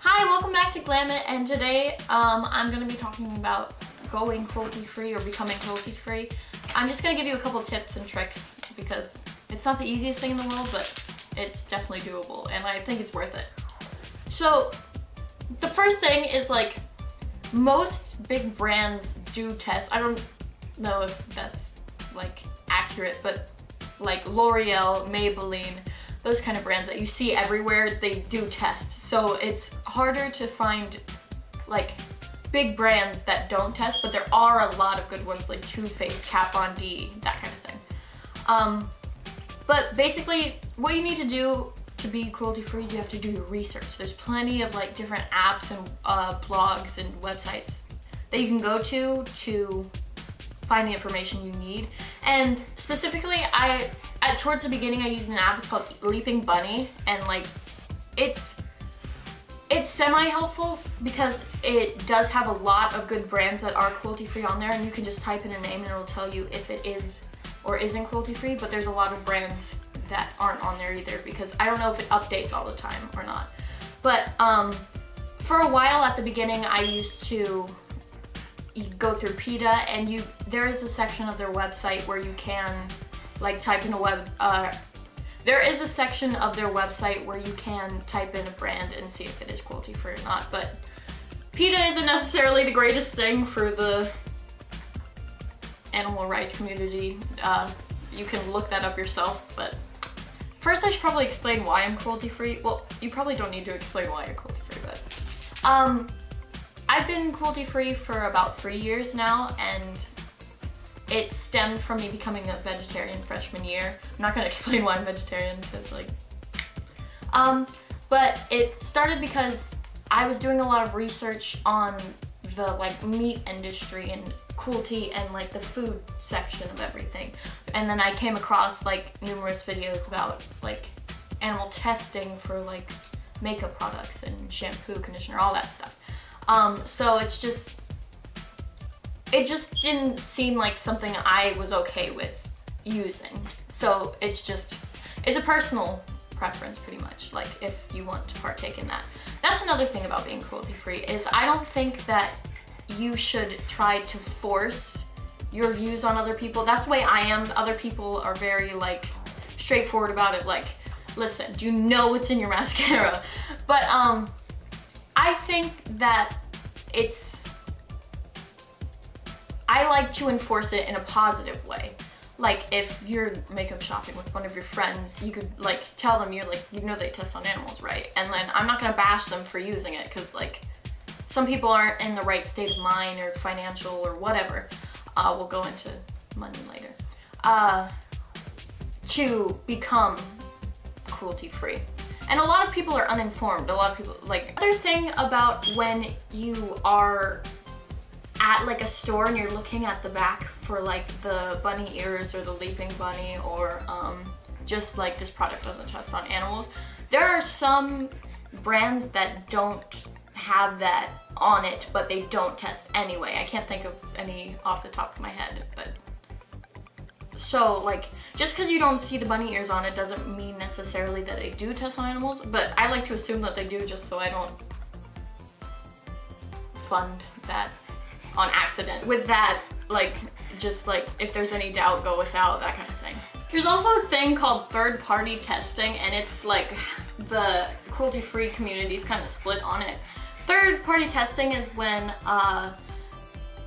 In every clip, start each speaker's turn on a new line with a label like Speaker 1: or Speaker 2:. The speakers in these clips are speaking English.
Speaker 1: Hi, welcome back to Glam It, and today I'm going to be talking about going cruelty-free or becoming cruelty-free. I'm just going to give you a couple tips and tricks because it's not the easiest thing in the world, but it's definitely doable, and I think it's worth it. So, the first thing is, like, most big brands do test. I don't know if that's, like, accurate, but, like, L'Oreal, Maybelline, those kind of brands that you see everywhere, they do test. So it's harder to find like big brands that don't test, but there are a lot of good ones like Too Faced, Kat Von D, that kind of thing. But basically what you need to do to be cruelty-free is you have to do your research. There's plenty of like different apps and blogs and websites that you can go to find the information you need. And specifically, towards the beginning I used an app. It's called Leaping Bunny, and like it's semi-helpful because it does have a lot of good brands that are cruelty-free on there, and you can just type in a name and it'll tell you if it is or isn't cruelty-free. But there's a lot of brands that aren't on there either because I don't know if it updates all the time or not. But for a while at the beginning I used to go through PETA, and there is a section of their website where you can like type in there is a section of their website where you can type in a brand and see if it is cruelty-free or not. But PETA isn't necessarily the greatest thing for the animal rights community. You can look that up yourself, but first I should probably explain why I'm cruelty-free. Well, you probably don't need to explain why you're cruelty-free, but I've been cruelty-free for about 3 years now, and it stemmed from me becoming a vegetarian freshman year. I'm not gonna explain why I'm vegetarian because like, but it started because I was doing a lot of research on the like meat industry and cruelty and like the food section of everything. And then I came across like numerous videos about like animal testing for like makeup products and shampoo, conditioner, all that stuff. So it just didn't seem like something I was okay with using. So it's a personal preference pretty much, like if you want to partake in that. That's another thing about being cruelty-free is I don't think that you should try to force your views on other people. That's the way I am. Other people are very like straightforward about it, like, listen, do you know what's in your mascara? But I think that I like to enforce it in a positive way. Like if you're makeup shopping with one of your friends, you could like tell them you know they test on animals, right? And then I'm not gonna bash them for using it because like some people aren't in the right state of mind or financial or whatever. We'll go into money later. To become cruelty-free. And a lot of people are uninformed. A lot of people, like, other thing about when you are at like a store and you're looking at the back for like the bunny ears or the leaping bunny or just like this product doesn't test on animals. There are some brands that don't have that on it, but they don't test anyway. I can't think of any off the top of my head, but so like just because you don't see the bunny ears on it doesn't mean necessarily that they do test on animals, but I like to assume that they do just so I don't fund that on accident. With that, like, just like if there's any doubt, go without, that kind of thing. There's also a thing called third-party testing, and it's like the cruelty-free community is kind of split on it. Third-party testing is when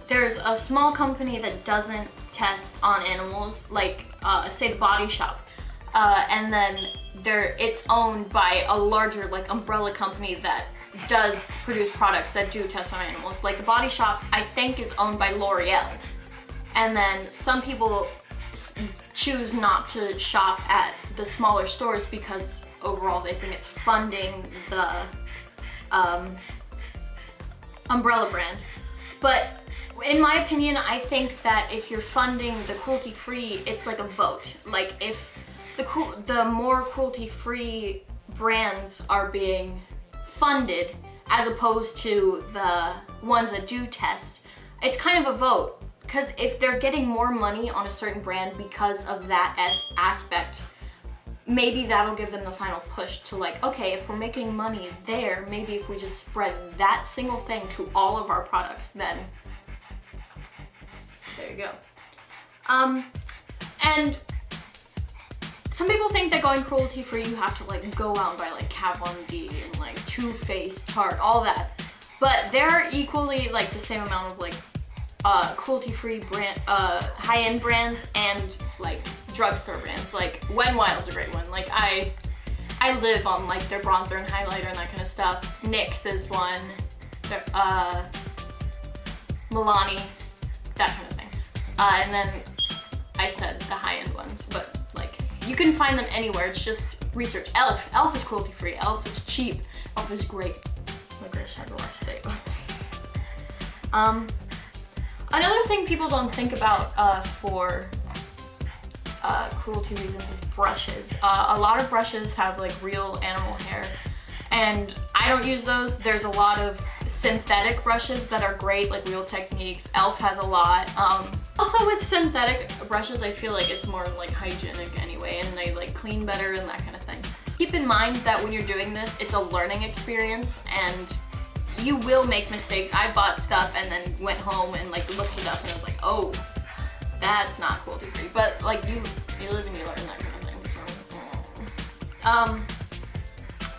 Speaker 1: there's a small company that doesn't test on animals, like say the Body Shop, and then it's owned by a larger like umbrella company that does produce products that do test on animals. Like the Body Shop, I think, is owned by L'Oreal, and then some people choose not to shop at the smaller stores because overall they think it's funding the umbrella brand. But in my opinion, I think that if you're funding the cruelty-free, it's like a vote. Like if the more cruelty-free brands are being funded as opposed to the ones that do test, it's kind of a vote. Because if they're getting more money on a certain brand because of that aspect, maybe that'll give them the final push to like, okay, if we're making money there, maybe if we just spread that single thing to all of our products, then there you go. And some people think that going cruelty free, you have to like go out and buy like Kat Von D and like Too Faced, Tarte, all that. But there are equally like the same amount of like cruelty free brand, high-end brands and like drugstore brands. Like Wet n Wild's a great one. Like I live on like their bronzer and highlighter and that kind of stuff. NYX is one. Milani, that kind of thing. And then I said the high-end ones, but like you can find them anywhere. It's just research. Elf is cruelty free. Elf is cheap. Elf is great. My gosh, I have a lot to say about that. Another thing people don't think about for cruelty reasons is brushes. A lot of brushes have like real animal hair, and I don't use those. There's a lot of synthetic brushes that are great, like Real Techniques. Elf has a lot. Also with synthetic brushes, I feel like it's more like hygienic anyway, and they like clean better and that kind of thing. Keep in mind that when you're doing this, it's a learning experience and you will make mistakes. I bought stuff and then went home and like looked it up and I was like, oh, that's not cruelty free. But like you live and you learn, that kind of thing. So,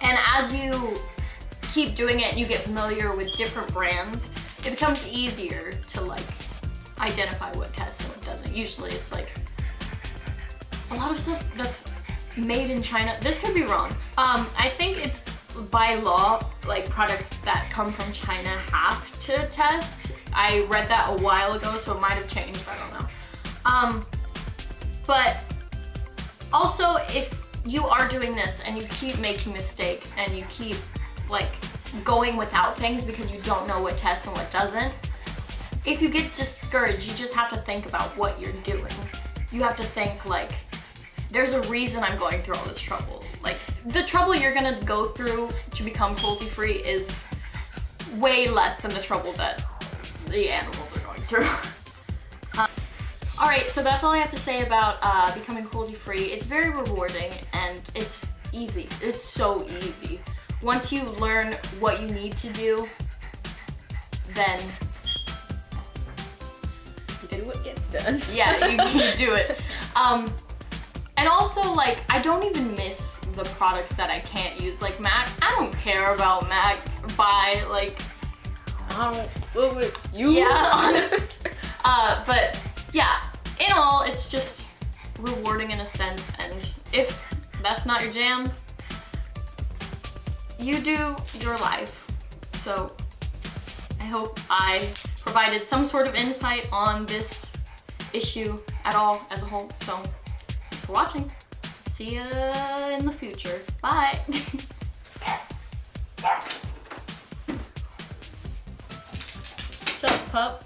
Speaker 1: and as you keep doing it and you get familiar with different brands, it becomes easier to like identify what tests and what doesn't. Usually it's like a lot of stuff that's made in China. This could be wrong. I think it's by law, like products that come from China have to test. I read that a while ago, so it might have changed, I don't know. But also if you are doing this and you keep making mistakes and you keep like going without things because you don't know what tests and what doesn't, if you get discouraged, you just have to think about what you're doing. You have to think like, there's a reason I'm going through all this trouble. Like the trouble you're gonna go through to become cruelty free is way less than the trouble that the animals are going through. Alright, so that's all I have to say about becoming cruelty free. It's very rewarding and it's easy. It's so easy. Once you learn what you need to do, then
Speaker 2: do what gets done.
Speaker 1: Yeah, you do it. And also, like, I don't even miss the products that I can't use. Like MAC, I don't care about MAC by like,
Speaker 2: I don't live with you.
Speaker 1: Yeah, honestly. But yeah, in all, it's just rewarding in a sense. And if that's not your jam, you do your life. So I hope I provided some sort of insight on this issue at all as a whole. So thanks for watching. See ya in the future. Bye. What's up, pup?